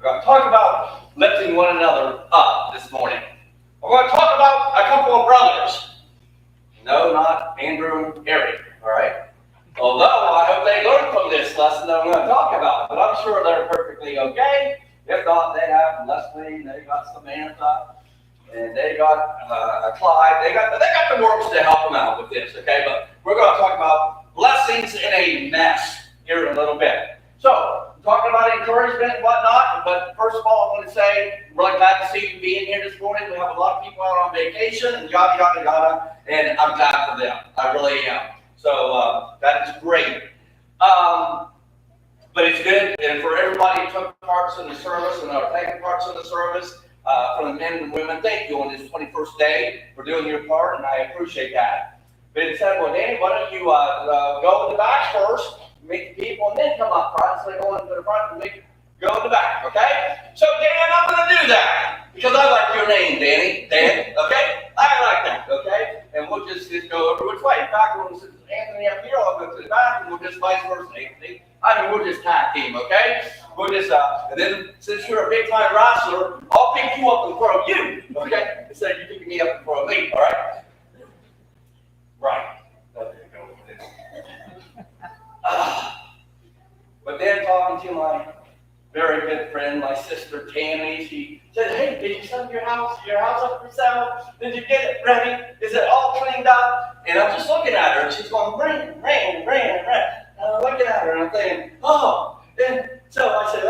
We're going to talk about lifting one another up this morning. We're going to talk about a couple of brothers. No, not Andrew and Eric, all right? Although I hope they learned from this lesson that I'm going to talk about, but I'm sure they're perfectly okay. If not, they have Leslie, they got Samantha, and they got Clyde. They got the works to help them out with this, okay? But we're going to talk about blessings in a mess here in a little bit. So, I'm talking about encouragement and whatnot, but first of all, I want to say, I'm really glad to see you being here this morning. We have a lot of people out on vacation and yada, yada, yada, and I'm glad for them. I really am. So, that is great. But it's good, and for everybody who took parts in the service and are taking parts in the service, for the men and women, thank you on this 21st day for doing your part, and I appreciate that. But it said, well, Danny, why don't you go in the back first, meet the people, and then come up front, so they go into the front and go in the back, okay? So, Dan, I'm going to do that, because I like your name, Danny, Dan, okay? I like that, okay? And we'll just go over which way. In fact, when it's Anthony up here, I'll go to the back, and we'll just vice versa, Anthony. We'll just tag team, okay? We'll just, and then since you're a big time wrestler, I'll pick you up and throw you, okay? Instead of you picking me up and throwing me, all right? Right. But then talking to my very good friend, my sister Tammy, she said, hey, did you send your house up for sale? Did you get it ready? Is it all cleaned up? And I'm just looking at her, and she's going, rain. And I'm looking at her, and I'm thinking, oh. And so I said,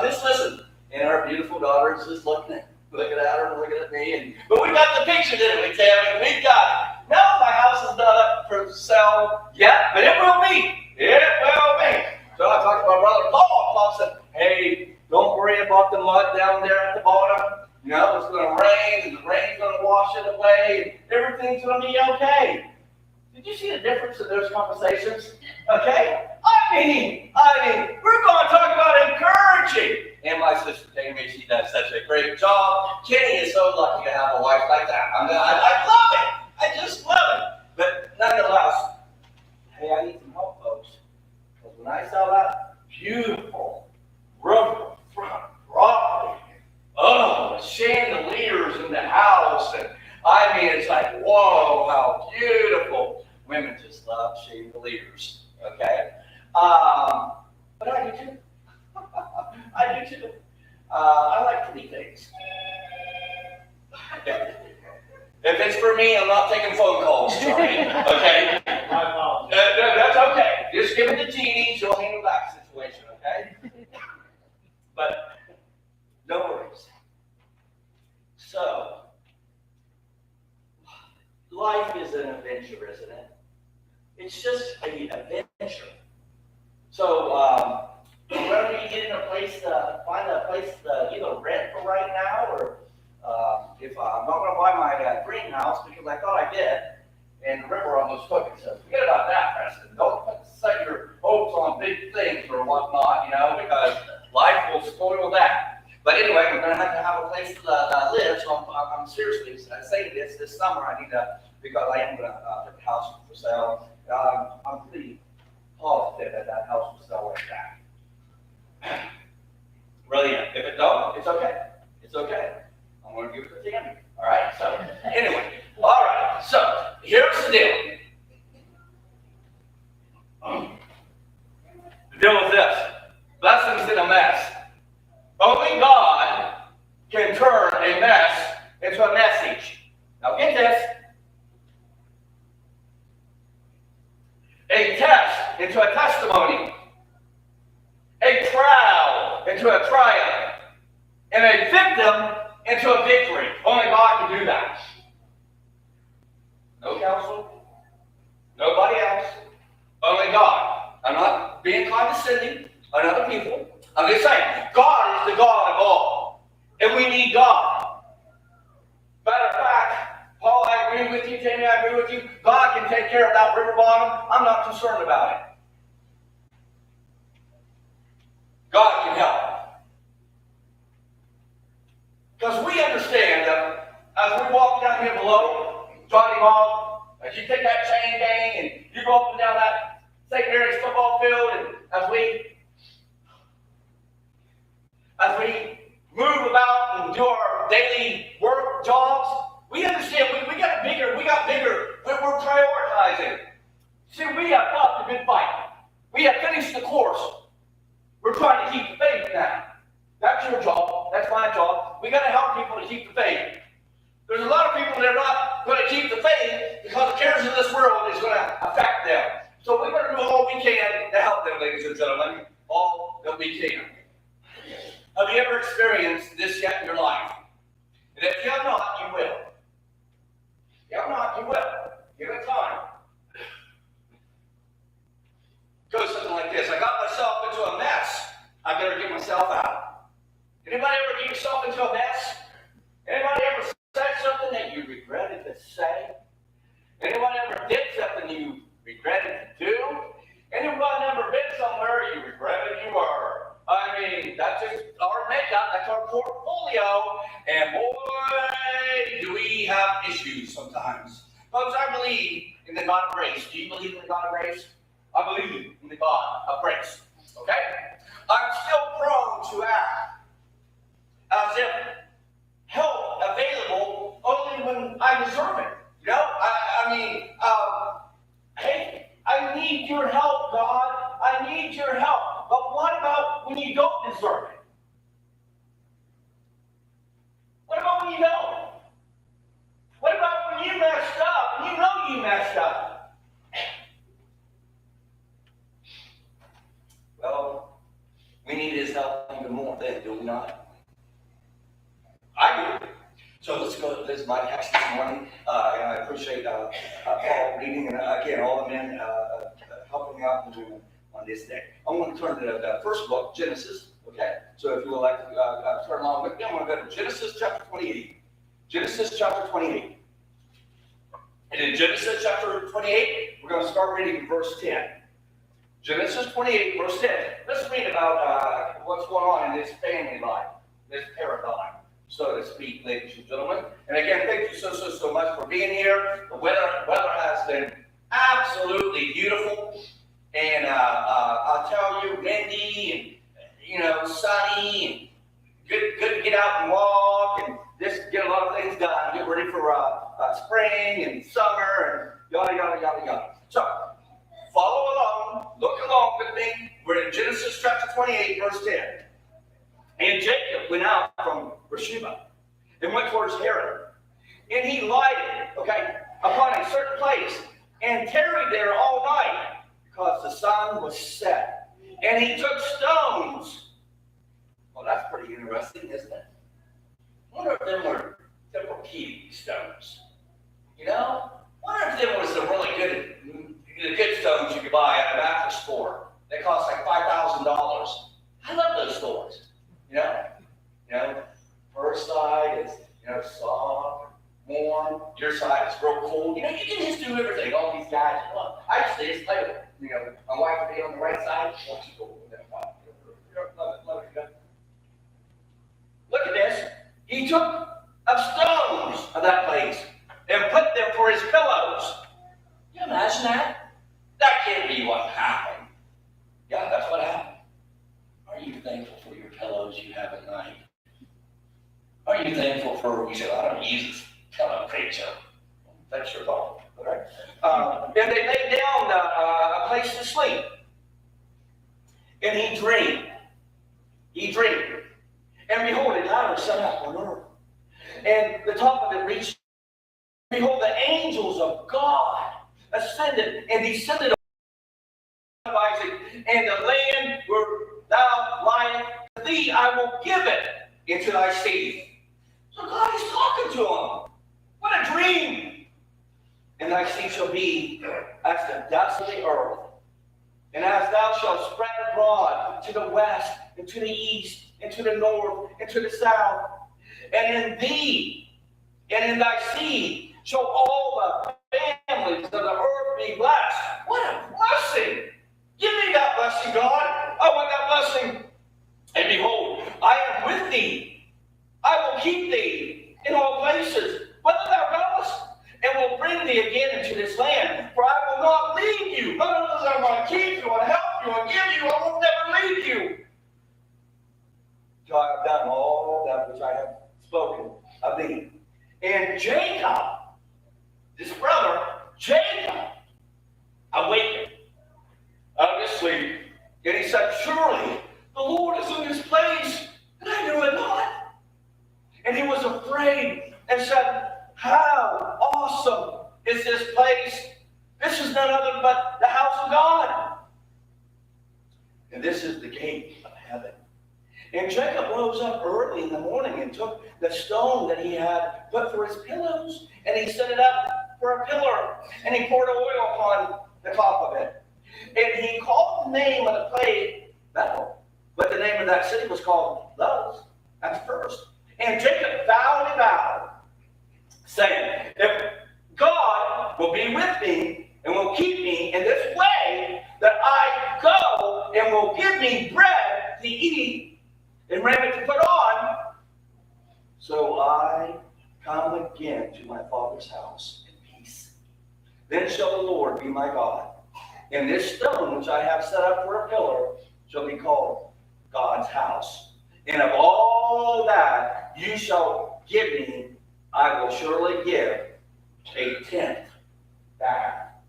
just listen. And our beautiful daughter is just looking at her and looking at me. But we got the picture, didn't we, Tammy? We got it. No, my house is not up for sale yet, but it will be. It will be. So I talked to my brother Paul. Paul said, hey, don't worry about the mud down there at the bottom. You know, it's going to rain, and the rain's going to wash it away, and everything's going to be okay. Did you see the difference in those conversations? Okay? I mean, we're going to talk about encouraging. And my sister Tammy, she does such a great job. Kenny is so lucky to have a wife like that. I love it. I just love it. But nonetheless, hey, I need some help, folks. Because when I saw that beautiful riverfront property, chandeliers in the house, and it's like, whoa, how beautiful. Women just love chandeliers, okay? But I do too. I do too. I like pretty things. If it's for me, I'm not taking phone calls, Charlie, okay? That's okay. Just give it to Jeannie. She'll handle that situation, okay? But no worries. So, life is an adventure, isn't it? It's just an adventure. So, whenever you get in find a place to either rent for right now, or if I'm not going to buy my greenhouse because I thought I did, and the river almost took it. So forget about that, Preston. Don't set your hopes on big things or whatnot, because life will spoil that. But anyway, we're going to have a place to live, so I'm seriously saying this summer. I need to, because I am going to put the house for sale. I'm pretty positive that house will sell like that. Really, if it don't, it's okay. It's okay. I'm going to give it to Tammy. All right? So, anyway. All right. So, here's the deal. The deal is this. Blessings in a mess. Only God can turn a mess into a message. Now, get this. A test into a testimony. A trial into a triumph. And a victim into a victory. Only God can do that. No counsel. Nobody else. Only God. I'm not being condescending on other people. I'm just saying, God is the God of all. And we need God. Matter of fact, Paul, I agree with you. Tammy, I agree with you. God can take care of that river bottom. I'm not concerned about it. God can help. Because we understand that as we walk down here below, Johnny Bob, as you take that chain gang and you go up and down that St. Mary's football field, and as we move about and do our daily work jobs. We understand we got bigger, but we're prioritizing. See, we have fought the good fight. We have finished the course. We're trying to keep the faith now. That's your job. That's my job. We got to help people to keep the faith. There's a lot of people that are not going to keep the faith because the cares of this world is going to affect them. So we're going to do all we can to help them, ladies and gentlemen, all that we can. Have you ever experienced this yet in your life? And if you have not, you will. If you have not, you will. Give it time. It goes something like this. I got myself into a mess. I better get myself out. Anybody ever get yourself into a mess? Anybody ever said something that you regretted to say? Anybody ever did something you regretted to do? Anybody ever been somewhere you regretted you were? I mean, that's just our makeup, that's our portfolio, and boy, do we have issues sometimes. Folks, I believe in the God of grace. Do you believe in the God of grace? I believe in the God of grace. Okay? I'm still prone to act as if help available only when I deserve it. You know? Hey, I need your help, God. I need your help. But what about when you don't deserve it? What about when you don't? What about when you messed up and you know you messed up? Well, we need his help even more then, do we not? I do. So let's go. This is my text this morning, and I appreciate Paul reading, and again, all the men helping out on this day. I want to turn to the first book, Genesis. Okay, so if you would like to turn along with me, I want to go to Genesis chapter 28. Genesis chapter 28. And in Genesis chapter 28, we're going to start reading verse 10. Genesis 28, verse 10. Let's read about what's going on in this family life, this paradigm, so to speak, ladies and gentlemen. And again, thank you so much for being here. The weather has been absolutely beautiful. And I'll tell you, windy and, sunny and good to get out and walk and just get a lot of things done. Get ready for spring and summer and yada, yada, yada, yada. So, follow along, look along with me. We're in Genesis chapter 28, verse 10. And Jacob went out from Beersheba and went towards Haran. And he lighted, upon a certain place and tarried there all night because the sun was set. And he took stones. Well, that's pretty interesting, isn't it? I wonder if them were typical stones. I wonder if them was the really good stones you could buy at a mattress store. They cost like $5,000. I love those stores. First side is, soft, warm. Your side is real cool. You can just do everything. All these guys, I used to just play with it. My wife would be on the right side. Love it. Look at this. He took of stones of that place and put them for his pillows. Can you imagine that? That can't be what happened. Yeah, that's what happened. Are you thankful for your pillows you have at night? Are you thankful for, you say, I don't use this pillow preacher. That's your fault. All right? And they laid down a place to sleep. And he dreamed. And behold, a ladder set up on earth. And the top of it reached. Behold, the angels of God ascended and descended on Isaac. And the land where thou liest, to thee I will give it into thy seed. So God is talking to him. What a dream! And thy seed shall be as the dust of the earth. And as thou shalt spread abroad to the west, and to the east, and to the north, and to the south, and in thee, and in thy seed, shall all the families of the earth be blessed. What a blessing! Give me that blessing, God. I want that blessing. And behold, I am with thee. I will keep thee in all places, whither thou goest, and will bring thee again into this land. For I will not leave you. Not only am I going to keep you and help you and give you, I will never leave you. I have done all that which I have spoken of thee. And Jacob, his brother, Jacob, awakened out of his sleep, and he said, surely the Lord is in this place, and I knew it not. And he was afraid and said, how awesome is this place? This is none other but the house of God. And this is the gate of heaven. And Jacob rose up early in the morning and took the stone that he had put for his pillows, and he set it up for a pillar, and he poured oil upon the top of it. And he called the name of the place Bethel, but the name of that city was called Luz. That's first. And Jacob vowed a vow, saying, if God will be with me and will keep me in this way, that I go and will give me bread to eat and raiment to put on, so I come again to my father's house in peace. Then shall the Lord be my God, and this stone which I have set up for a pillar shall be called God's house. And of all that you shall give me, I will surely give a tenth back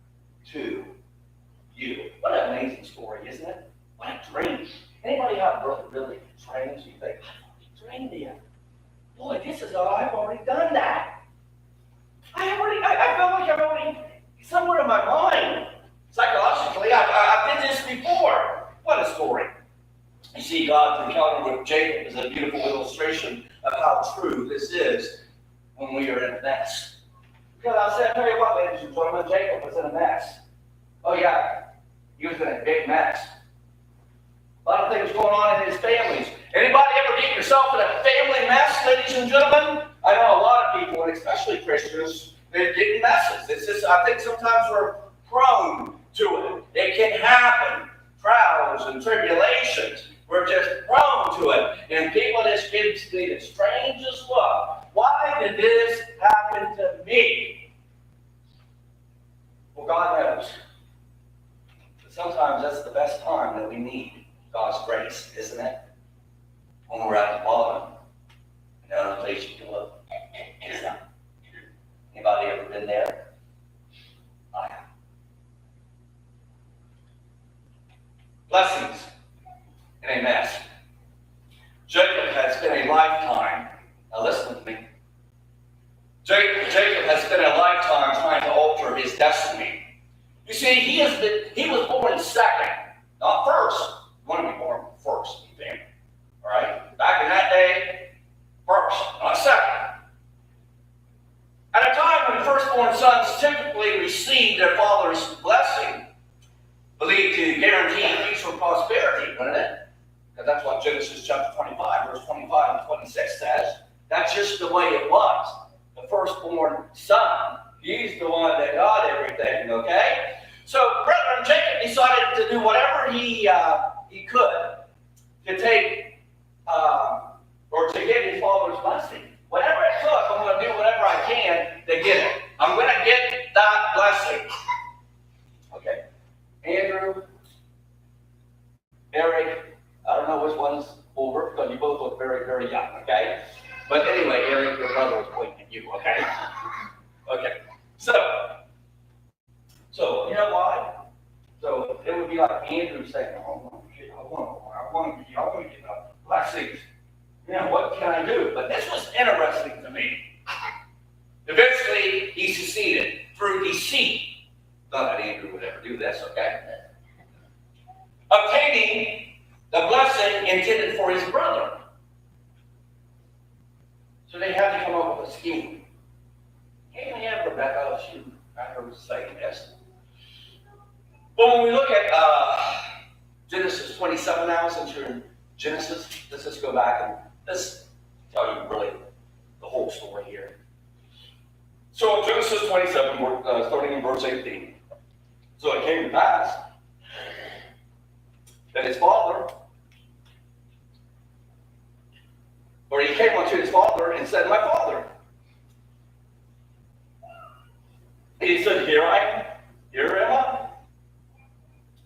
to you. What an amazing story, isn't it? What a dream. Anybody have really dreams? You think, I dreamed it. Boy, this is I've already done that. I feel like I've already, somewhere in my mind, psychologically, I did this before. What a story. You see, God's encounter with Jacob is a beautiful illustration of how true this is when we are in a mess. Because I said, tell you what, ladies and gentlemen, Jacob was in a mess. Oh yeah, he was in a big mess. A lot of things going on in his families. Anybody ever get yourself in a family mess, ladies and gentlemen? I know a lot of people, and especially Christians, they get in messes. It's just, I think sometimes we're prone to it. It can happen. Trials and tribulations. We're just prone to it. And people just give me the strangest look. Why did this happen to me? Well, God knows. But sometimes that's the best time that we need God's grace, isn't it? When we're at the bottom, and the only place you can look is down. Anybody ever been there? I have. Blessings in a mess. Jacob has spent a lifetime, now listen to me. Jacob has spent a lifetime trying to alter his destiny. You see, he was born second, not first. You want to be born first in family. All right? Back in that day, first, not second. At a time when firstborn sons typically received their father's blessing, believed to guarantee future prosperity, wouldn't it? Because that's what Genesis chapter 25, verse 25 and 26 says. That's just the way it was. The firstborn son, he's the one that got everything, okay? So, brethren, Jacob decided to do whatever he could to take, or to get his father's blessing. Whatever it took, I'm going to do whatever I can to get it. I'm going to get that blessing. Okay. Andrew, Eric, I don't know which one's older because you both look very, very young, okay? But anyway, Eric, your brother was pointing at you, okay? Okay. So you know why? So it would be like Andrew saying, oh, I want to get a blessing. You know, what can I do? But this was interesting to me. Eventually, he succeeded through deceit. Not that Andrew would ever do this, okay? Obtaining the blessing intended for his brother. So they had to come up with a scheme. Can't we have Rebecca? I heard her saying this. But when we look at Genesis 27 now, since you're in Genesis, let's just go back and let's tell you really the whole story here. So in Genesis 27, starting in verse 18. So it came to pass that his father, or he came unto his father and said, my father. And he said, here am I.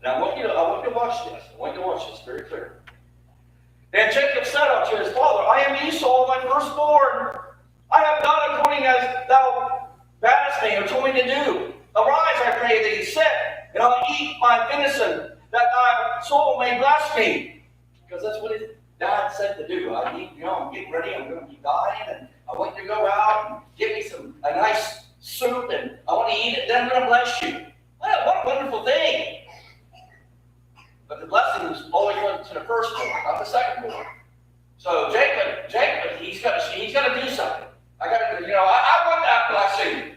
And I want you to watch this. I want you to watch this very clear. And Jacob said unto his firstborn. I have done according as thou badest me, or told me to do. Arise, I pray thee, sit, and I'll eat my venison, that thy soul may bless me. Because that's what his dad said to do. I'm getting ready, I'm going to be dying, and I want you to go out and get me a nice soup, and I want to eat it, then I'm going to bless you. What a wonderful thing. But the blessing always went to the firstborn, not the secondborn. So Jacob, he's got to do something. I want that blessing.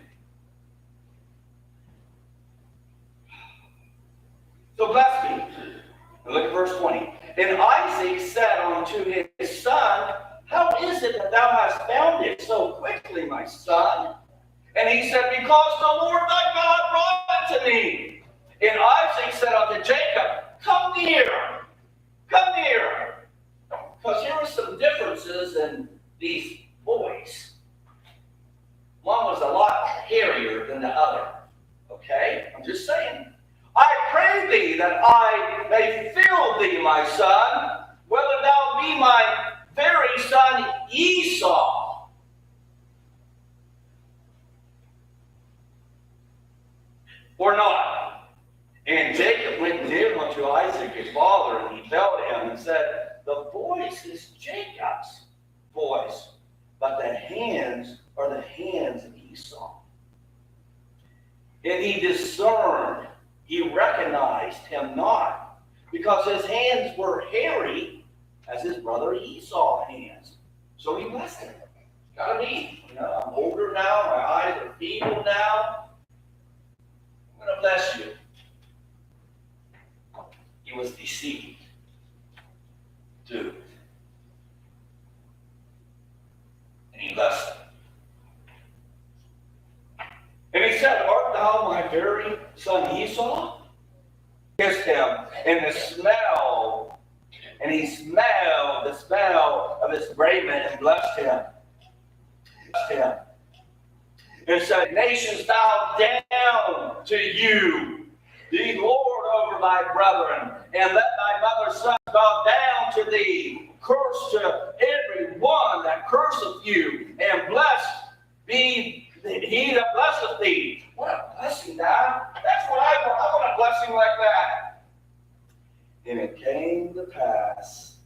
So bless me. And look at verse 20. And Isaac said unto his son, how is it that thou hast found it so quickly, my son? And he said, because the Lord thy God brought it to me. And Isaac said unto Jacob, come near. Come near. Because here are some differences in these boys. One was a lot hairier than the other. Okay? I'm just saying. I pray thee that I may fill thee, my son, whether thou be my very son Esau. Or not. And Jacob went near unto Isaac his father, and he fell to him and said, the voice is Jacob's voice, but the hands are the hands of Esau. And he discerned, he recognized him not, because his hands were hairy as his brother Esau's hands. So he blessed him. Gotta be. I'm older now, my eyes are feeble now. I'm going to bless you. He was deceived. Dude. And he blessed him. And he said, art thou my very son Esau? Kissed him, and he smelled the smell of his raiment and blessed him. And said, nations bow down to you. Be Lord over thy brethren, and let thy mother's son bow down to thee. Curse to every one that curseth you, and blessed be he that blesseth thee. What a blessing, Dad. That's what I want. I want a blessing like that. And it came to pass.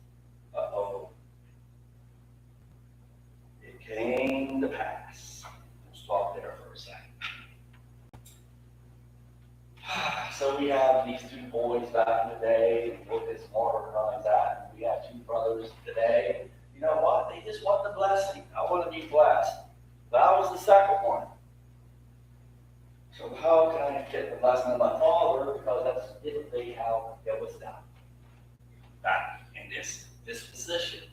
It came to pass. Let's stop there for a second. So we have these two boys back in the day, and look as modern as that. And we have two brothers today. You know what? They just want the blessing. I want to be blessed. But I was the second one. So how can I get the blessing of my father? Because that's typically how it was done. Back in this position.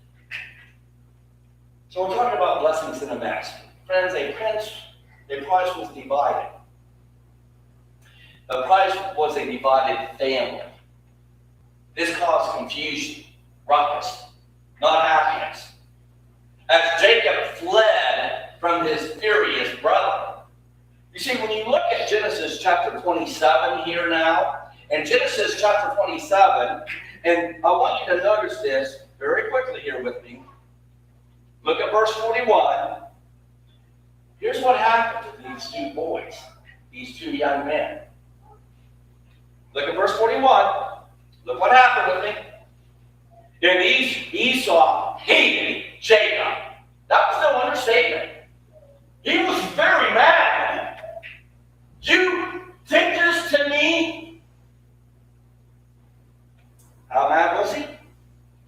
So we're talking about blessings in a mess. Friends, a price was divided. The price was a divided family. This caused confusion, ruckus, not happiness. As Jacob fled from his furious brother. You see, when you look at Genesis chapter 27 here now, and Genesis chapter 27, and I want you to notice this very quickly here with me. Look at verse 41. Here's what happened to these two boys, these two young men. Look at verse 41. Look what happened with me. And Esau hated Jacob. That was no understatement. He was very mad. You did this to me? How mad was he?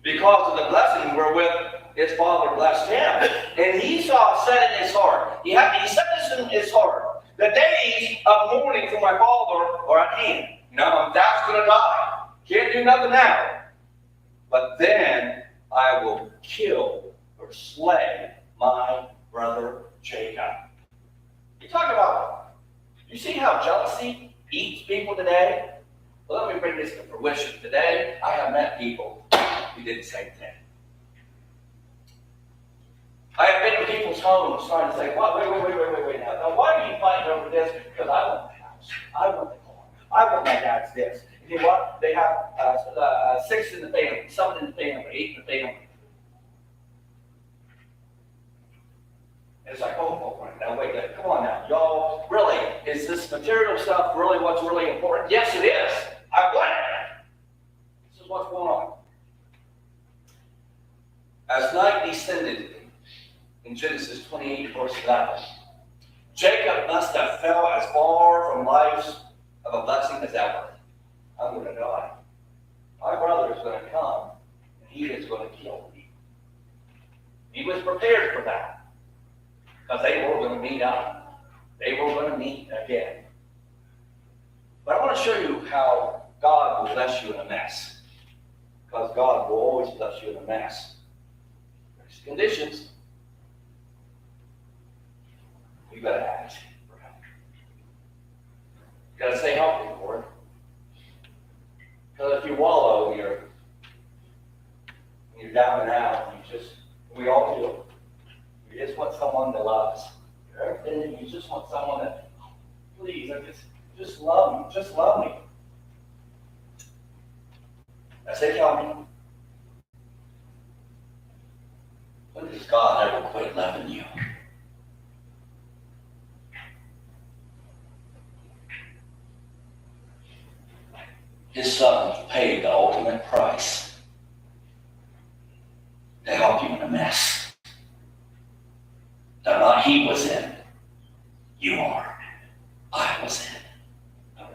Because of the blessing wherewith his father blessed him. And Esau said in his heart, he said this in his heart, the days of mourning for my father are at hand. Dad's going to die. Can't do nothing now. But then I will kill or slay my brother Jacob. You talk about, you see how jealousy eats people today? Well, let me bring this to fruition. Today, I have met people who did the same thing. I have been to people's homes trying to say, wait now why are you fighting over this? Because I want the house. I want the car. I want my dad's this. And you know what? They have 6 in the family, 7 in the family, 8 in the family. It's like, oh, now wait, come on now. Y'all, really, is this material stuff really what's really important? Yes, it is. I want it. This is what's going on. As night descended, in Genesis 28, verse 11, Jacob must have felt as far from life of a blessing as ever. I'm going to die. My brother is going to come, and he is going to kill me. He was prepared for that, because they were going to meet up. They were going to meet again. But I want to show you how God will bless you in a mess, because God will always bless you in a mess. There's conditions. You got to ask for help. You got to say, help me, Lord. Because if you wallow, you're down and out. We all do. You just want someone to love us. And you just want someone that, please, just love me. Just love me. I say, tell me, when does God ever quit loving you? His son paid the ultimate price to help you in a mess that not he was in, you are. I was in.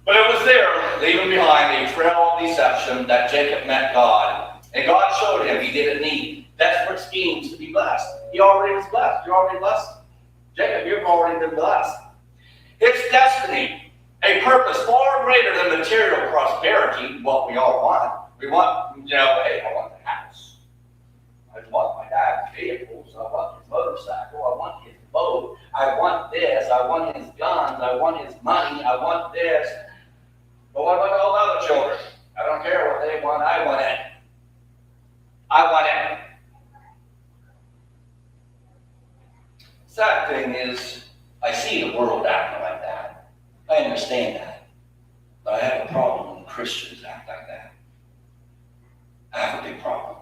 But it was there, leaving behind a trail of deception, that Jacob met God, and God showed him he didn't need desperate schemes to be blessed. He already was blessed. You're already blessed. Jacob, you've already been blessed. His destiny, a purpose far greater than material prosperity, what we all want. We want, hey, I want the house. I want my dad's vehicles. I want his motorcycle. I want his boat. I want this. I want his guns. I want his money. I want this. But what about all the other children? I don't care what they want. I want it. I want it. Sad thing is, I see the world acting like that. I understand that, but I have a problem when Christians act like that. I have a big problem.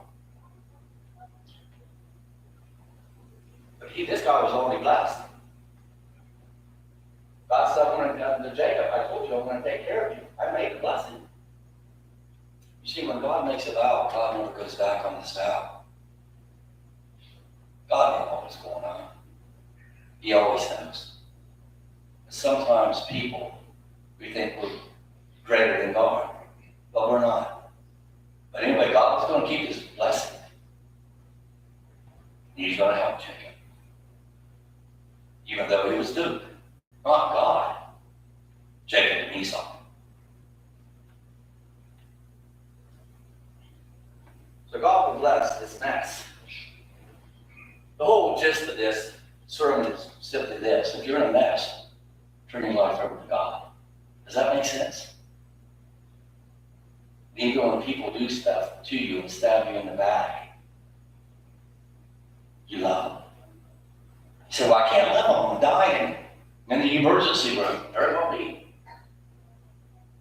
But this guy was already blessed. God said, I'm going to Jacob, I told you I'm going to take care of you. I made the blessing. You see, when God makes a vow, God never goes back on his vow. God knows what's going on. He always knows. Sometimes people, we think we're greater than God, but we're not. But anyway, God was going to keep his blessing. He's going to help Jacob. Even though he was duped. Not God. Jacob and Esau. So God will bless this mess. The whole gist of this sermon is simply this. If you're in a mess, turn your life over to God. Does that make sense? Even when people do stuff to you and stab you in the back, you love them. You say, well, I can't live, I'm going to die in the emergency room. Very well be.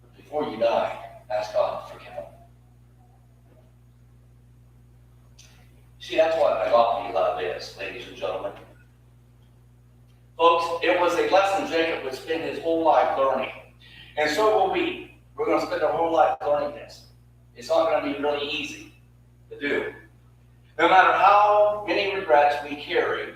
But before you die, ask God to forgive them. See, that's what agape love is, ladies and gentlemen. Folks, it was a lesson Jacob would spend his whole life learning. And so will we. We're going to spend our whole life learning this. It's not going to be really easy to do. No matter how many regrets we carry,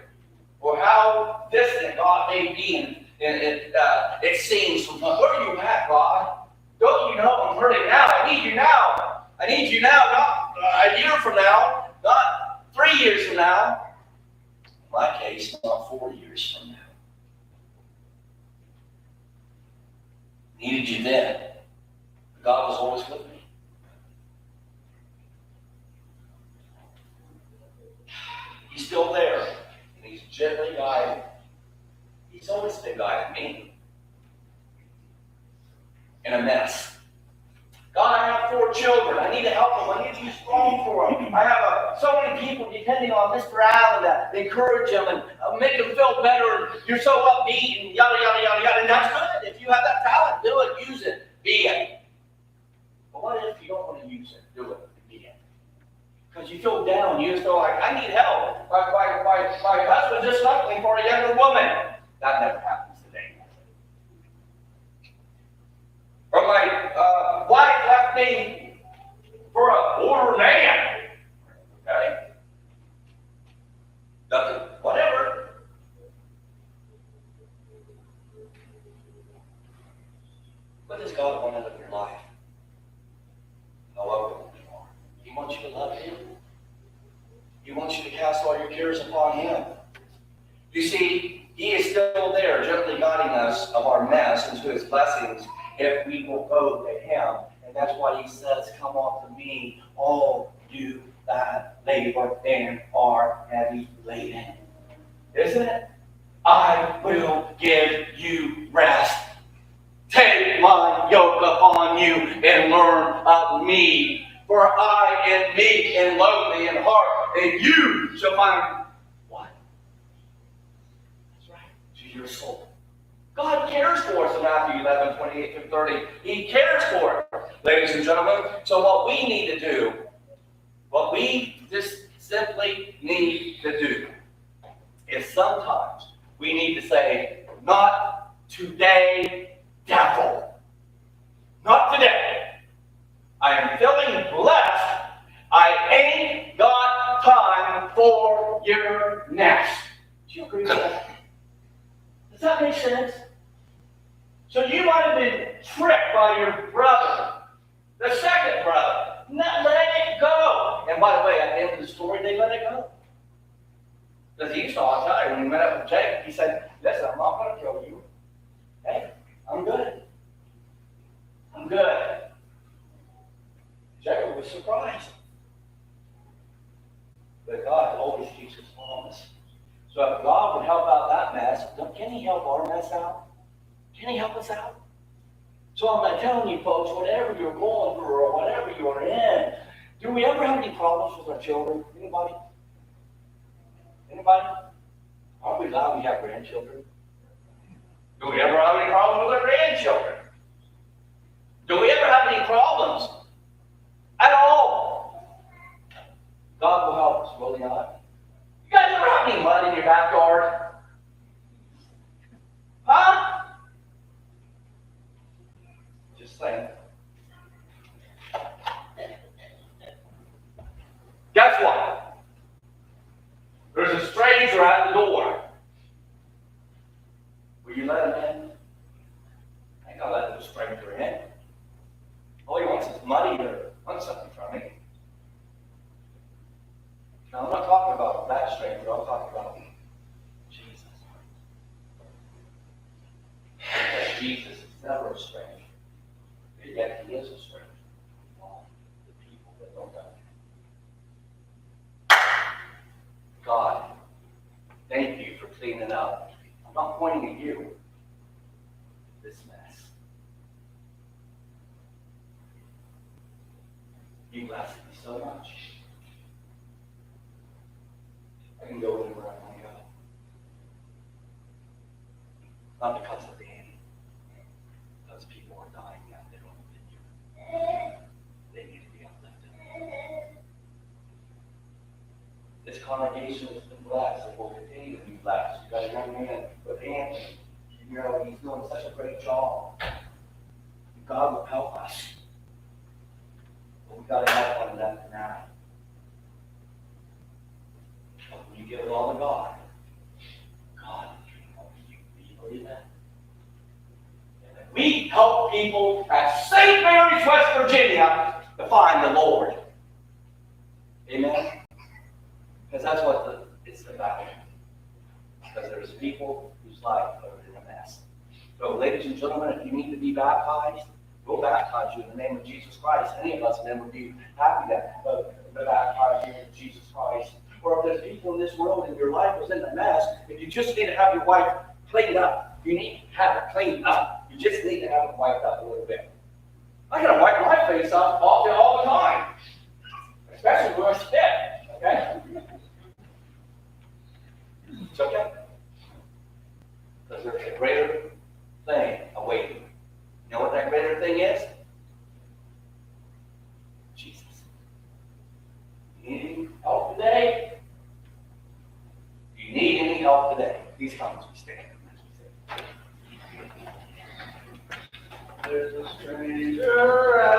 or how distant God may be, it seems from where are you at, God? Don't you know I'm hurting now? I need you now. I need you now, not a year from now, not 3 years from now. In my case, not 4 years from now. Needed you then. God was always with me. He's still there, and he's gently guiding. He's always been guiding me in a mess. God, I have 4 children. I need to help them. I need to be strong for them. I have so many people depending on Mr. Allen to encourage them and make them feel better. And you're so upbeat and yada, yada, yada, yada. And that's good. If you have that talent, do it. Use it. Be it. But what if you don't want to use it? Do it. Be it. Because you feel down. You just feel like, I need help. My husband's just suckling for a younger woman. That never happens today. Or my wife left me for an older man. Okay? Nothing. Whatever. What does God want out of your life? However old you are. He wants you to love Him. He wants you to cast all your cares upon Him. You see, He is still there, gently guiding us of our mess into His blessings if we will go to Him. And that's why He says, come off to me, all you that labor and are heavy laden. Isn't it? I will give you rest. Take my yoke upon you and learn of me. For I am meek and lowly in heart, and you shall find what? That's right, to your soul. God cares for us in Matthew 11, 28 through 30. He cares for it, ladies and gentlemen. So what we need to do, what we just simply need to do, is sometimes we need to say, not today, devil. Not today. I am feeling blessed. I ain't got time for your nest. Do you agree with that? Does that make sense? So you might have been tricked by your brother, the second brother. Not let it go. And by the way, at the end of the story, they let it go. Because Esau, I'll tell you, when he met up with Jacob, he said, listen, I'm not going to kill you. Hey, I'm good. I'm good. Jacob was surprised. But God always keeps His promise. So if God would help out that mess, can He help our mess out? Can He help us out? So I'm not telling you folks, whatever you're going through or whatever you're in, do we ever have any problems with our children? Anybody? Anybody? Aren't we glad we have grandchildren? Do we ever have any problems with our grandchildren? Do we ever have any problems at all? God will help us, will He not? You guys ever have any mud in your backyard? Huh? Just saying. Guess what? There's a stranger at the door. Will you let him in? I ain't gonna let the stranger in. All he wants is money or wants something from me. Now, I'm not talking about that stranger. I'm talking about Jesus. Because Jesus is never a stranger. And yet He is a stranger to all the people that don't know Him. God, thank you for cleaning up. I'm not pointing at you. This mess. You blessed me so much. I can go anywhere I want to go. Not because of the enemy. Because people are dying out there on the vineyard. They need to be uplifted. This congregation has been blessed and will continue to be blessed. You got a young man with Anthony. You know, he's doing such a great job. God will help us. But we've got to help one another now. But when you give it all to God, God can help you. Do you believe that? And that we help people at St. Mary's, West Virginia, to find the Lord. Amen? Because that's what it's about. Because there's people whose life are in a mess. So, ladies and gentlemen, if you need to be baptized, we'll baptize you in the name of Jesus Christ. Any of us then would be happy to baptize you in Jesus Christ. Or if there's people in this world and your life is in a mess, if you just need to have your life cleaned up, you need to have it cleaned up. You just need to have it wiped up a little bit. I gotta wipe my face off all the time. Especially when I spit. Okay? It's okay. Because there's a greater thing awaiting. You know what that greater thing is? Jesus. You need Please come as we stand. There's a stranger